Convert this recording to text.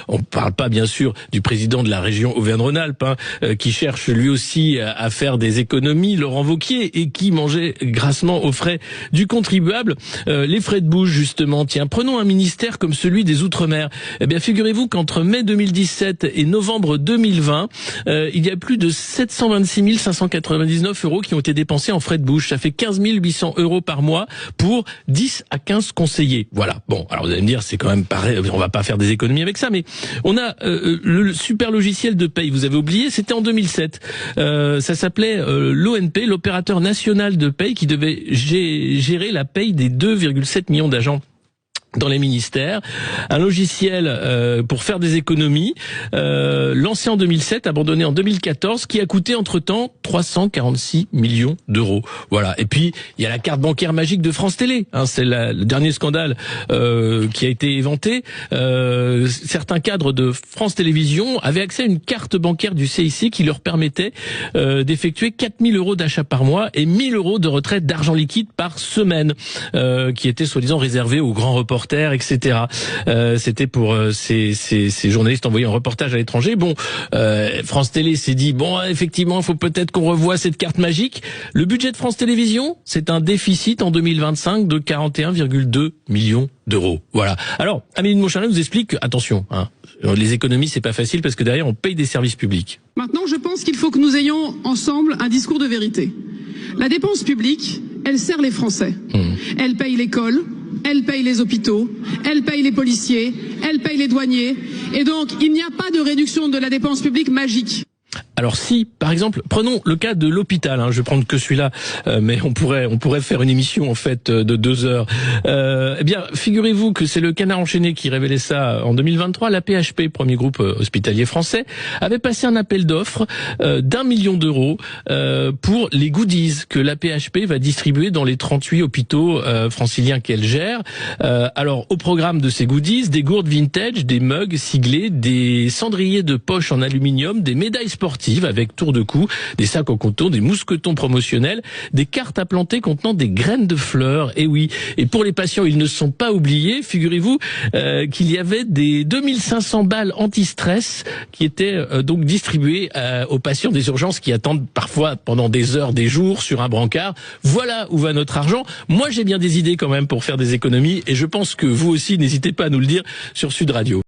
On ne parle pas bien sûr du président de la région Auvergne-Rhône-Alpes, qui cherche lui aussi à faire des économies, Laurent Wauquiez, et qui mangeait grassement aux frais du contribuable. Les frais de bouche, justement. Tiens, prenons un ministère comme celui des Outre-mer. Eh bien, figurez-vous qu'entre mai 2017 et novembre 2020, il y a plus de 726 599 € qui ont été dépensés en frais de bouche. Ça fait 15 800 € par mois pour 10 à 15 conseillers. Voilà. Bon, alors vous allez me dire, c'est quand même pareil, on va pas faire des économies avec ça, mais on a le super logiciel de paye. Vous avez oublié, c'était en 2007. Ça s'appelait l'ONP, l'opérateur national de paye, qui devait gérer la paye des 2,7 millions d'agents dans les ministères, un logiciel pour faire des économies, lancé en 2007, abandonné en 2014, qui a coûté entre-temps 346 millions d'euros. Voilà. Et puis, il y a la carte bancaire magique de France Télé. C'est le dernier scandale qui a été éventé. Certains cadres de France Télévisions avaient accès à une carte bancaire du CIC qui leur permettait d'effectuer 4 000 € d'achat par mois et 1 000 € de retraite d'argent liquide par semaine, qui était soi-disant réservé aux grands reporters, etc. C'était pour ces journalistes envoyés en reportage à l'étranger. Bon, France Télé s'est dit, bon, effectivement, il faut peut-être qu'on revoie cette carte magique. Le budget de France Télévisions, c'est un déficit en 2025 de 41,2 millions d'euros. Voilà. Alors, Amélie de Montchalin nous explique que, attention, les économies, c'est pas facile parce que derrière, on paye des services publics. Maintenant, je pense qu'il faut que nous ayons ensemble un discours de vérité. La dépense publique, elle sert les Français. Elle paye l'école, elle paye les hôpitaux, elle paye les policiers, elle paye les douaniers. Et donc, il n'y a pas de réduction de la dépense publique magique. Alors si, par exemple, prenons le cas de l'hôpital, je vais prendre que celui-là, mais on pourrait faire une émission en fait de 2 heures. Eh bien, figurez-vous que c'est le Canard enchaîné qui révélait ça en 2023. La PHP, premier groupe hospitalier français, avait passé un appel d'offres d'1 million d'euros pour les goodies que la PHP va distribuer dans les 38 hôpitaux franciliens qu'elle gère. Alors, au programme de ces goodies, des gourdes vintage, des mugs siglés, des cendriers de poche en aluminium, des médailles sportives avec tour de cou, des sacs en coton, des mousquetons promotionnels, des cartes à planter contenant des graines de fleurs. Et oui, et pour les patients, ils ne sont pas oubliés. Figurez-vous qu'il y avait des 2500 balles anti-stress qui étaient donc distribuées aux patients des urgences qui attendent parfois pendant des heures, des jours sur un brancard. Voilà où va notre argent. Moi, j'ai bien des idées quand même pour faire des économies et je pense que vous aussi, n'hésitez pas à nous le dire sur Sud Radio.